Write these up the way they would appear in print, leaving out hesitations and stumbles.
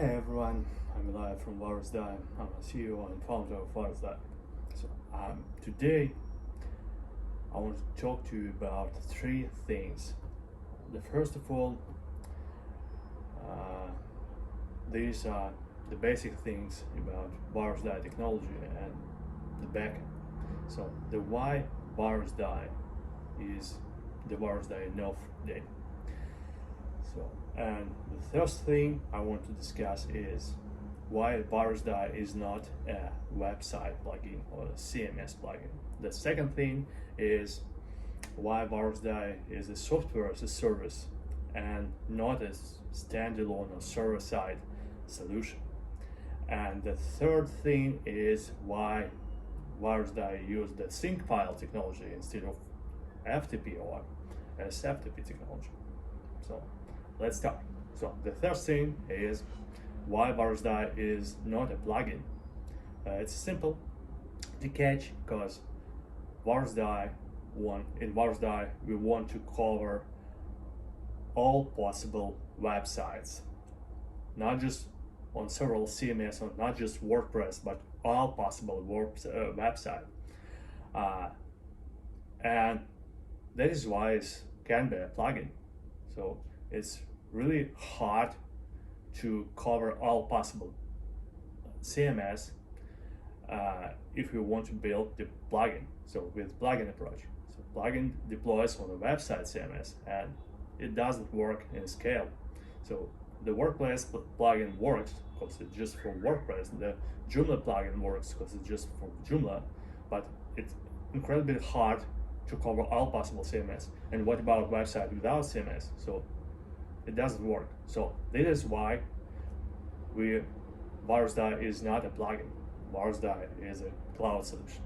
Hey everyone, I'm live from Virusdie. I'm a CEO and founder of Virusdie. Today I want to talk to you about three things. The first of all, these are the basic things about Virusdie technology and the backend. So the why Virusdie is the Virusdie enough day. And the first thing I want to discuss is why Virusdie is not a website plugin or a CMS plugin. The second thing is why Virusdie is a software as a service and not a standalone or server-side solution. And the third thing is why Virusdie used the sync file technology instead of FTP or SFTP technology. So let's start. So the first thing is why Virusdie is not a plugin. It's simple to catch because in Virusdie we want to cover all possible websites, not just on several CMS, or not just WordPress, but all possible websites. And that is why it can be a plugin. So it's really hard to cover all possible CMS if you want to build the plugin. So with plugin approach, so plugin deploys on a website CMS and it doesn't work in scale. So the WordPress plugin works because it's just for WordPress. The Joomla plugin works because it's just for Joomla, but it's incredibly hard to cover all possible CMS. And what about website without CMS? So it doesn't work. So this is why Virusdie is not a plugin. Virusdie is a cloud solution.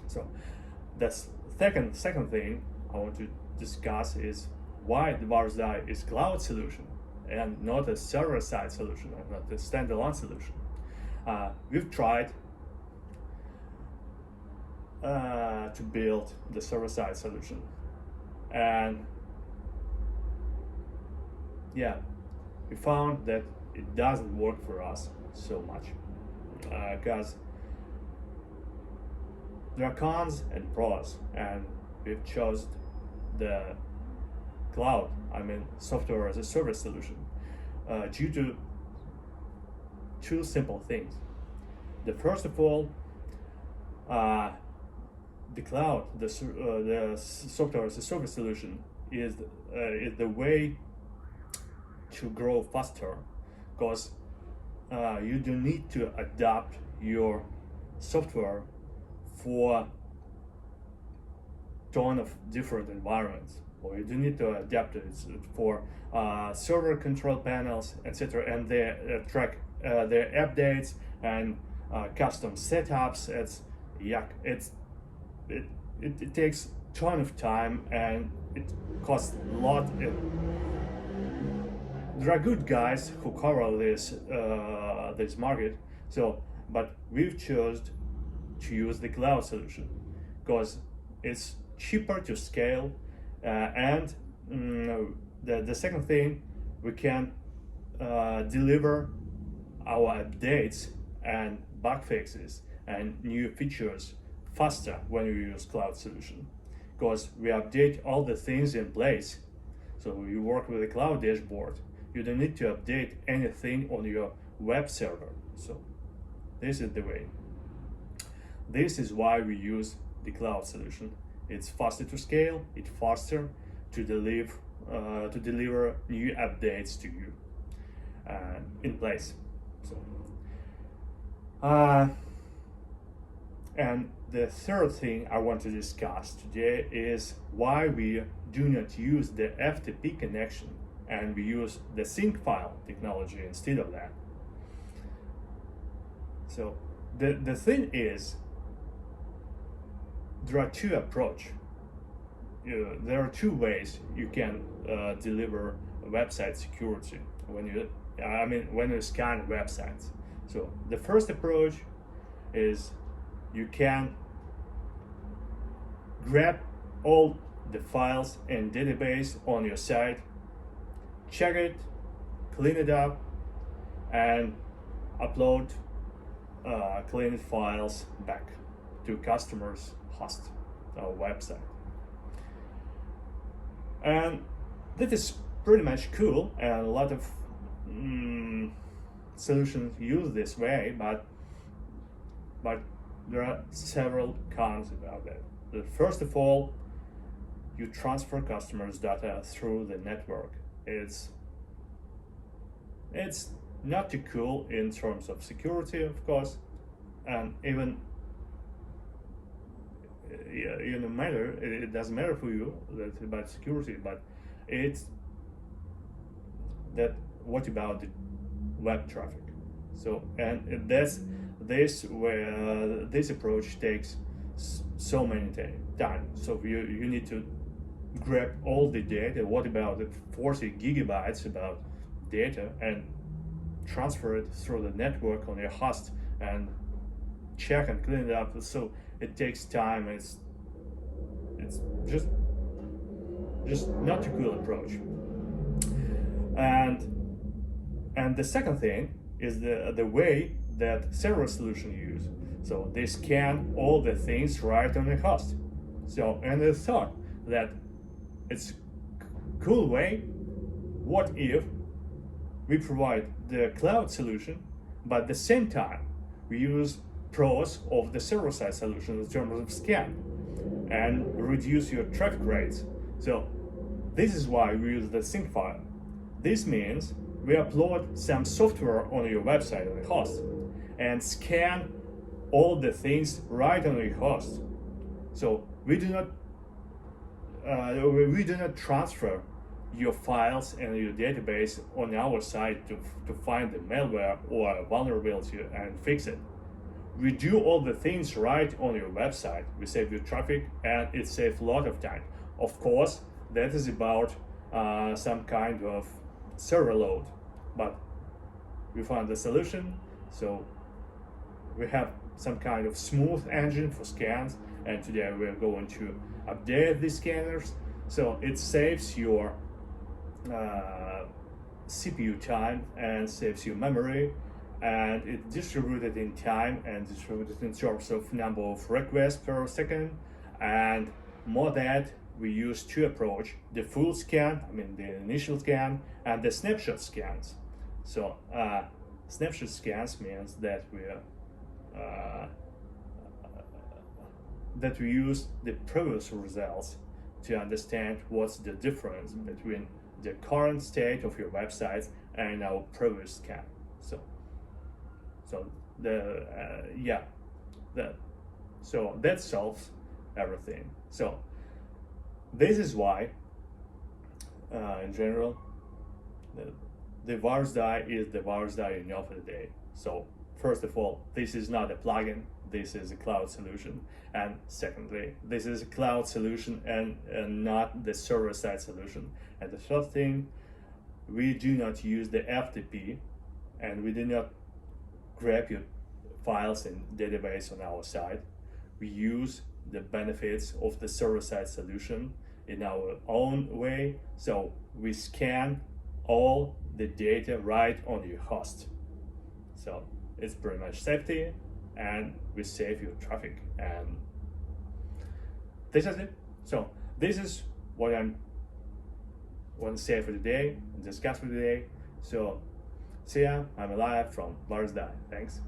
So that's second thing I want to discuss is why the Virusdie is cloud solution and not a server-side solution and not a standalone solution. We've tried to build the server-side solution, and we found that it doesn't work for us so much because there are cons and pros, and we've chosen the cloud, software as a service solution, due to two simple things. The first of all, the cloud, the software as a service solution is the way to grow faster, because you don't need to adapt your software for ton of different environments, or you don't need to adapt it for server control panels, etc., and they track their updates and custom setups. It takes a ton of time and it costs a lot. There are good guys who cover this market. But we've chosen to use the cloud solution because it's cheaper to scale, and the second thing, we can deliver our updates and bug fixes and new features faster when we use cloud solution, because we update all the things in place. So you work with a cloud dashboard, you don't need to update anything on your web server. So this is the way. This is why we use the cloud solution. It's faster to scale, it's faster to deliver new updates to you in place. And the third thing I want to discuss today is why we do not use the FTP connection and we use the sync file technology instead of that. So the thing is, there are two approaches. There are two ways you can deliver website security when you scan websites. So the first approach is you can grab all the files and database on your site, check it, clean it up, and upload cleaned files back to customers' host or website. And that is pretty much cool, and a lot of solutions use this way, but there are several cons about that. First of all, you transfer customers' data through the network. It's not too cool in terms of security, of course, and even it doesn't matter for you about security, but it's that what about the web traffic? So, and that's where this approach takes so many time. So you need to grab all the data. What about the 40 gigabytes about data and transfer it through the network on your host and check and clean it up? So it takes time. It's just not a cool approach. And the second thing is the way that several solutions use. So they scan all the things right on the host. So, and they thought that it's a cool way. What if we provide the cloud solution, but at the same time we use pros of the server-side solution in terms of scan and reduce your traffic rates? So this is why we use the sync file. This means we upload some software on your website on the host and scan all the things right on your host. So we do not transfer your files and your database on our side to find the malware or a vulnerability and fix it. We do all the things right on your website. We save your traffic, and it saves a lot of time. Of course, that is about some kind of server load, but we found the solution. So we have some kind of smooth engine for scans, and today we're going to update these scanners. So it saves your CPU time and saves you memory, and it distributed in time and distributed in terms of number of requests per second. And more that we use to approach the full scan, the initial scan, and the snapshot scans. So snapshot scans means that we use the previous results to understand what's the difference between the current state of your website and our previous scan. So that solves everything. So this is why, in general, the Virusdie is the Virusdie you know for the day. So first of all, this is not a plugin. This is a cloud solution. And secondly, this is a cloud solution and not the server-side solution. And the third thing, we do not use the FTP, and we do not grab your files in database on our side. We use the benefits of the server-side solution in our own way. So we scan all the data right on your host. So it's pretty much safety, and we save your traffic. And this is it. So this is what I want to say for today and discuss for today. So see ya. I'm alive from Virusdie. Thanks.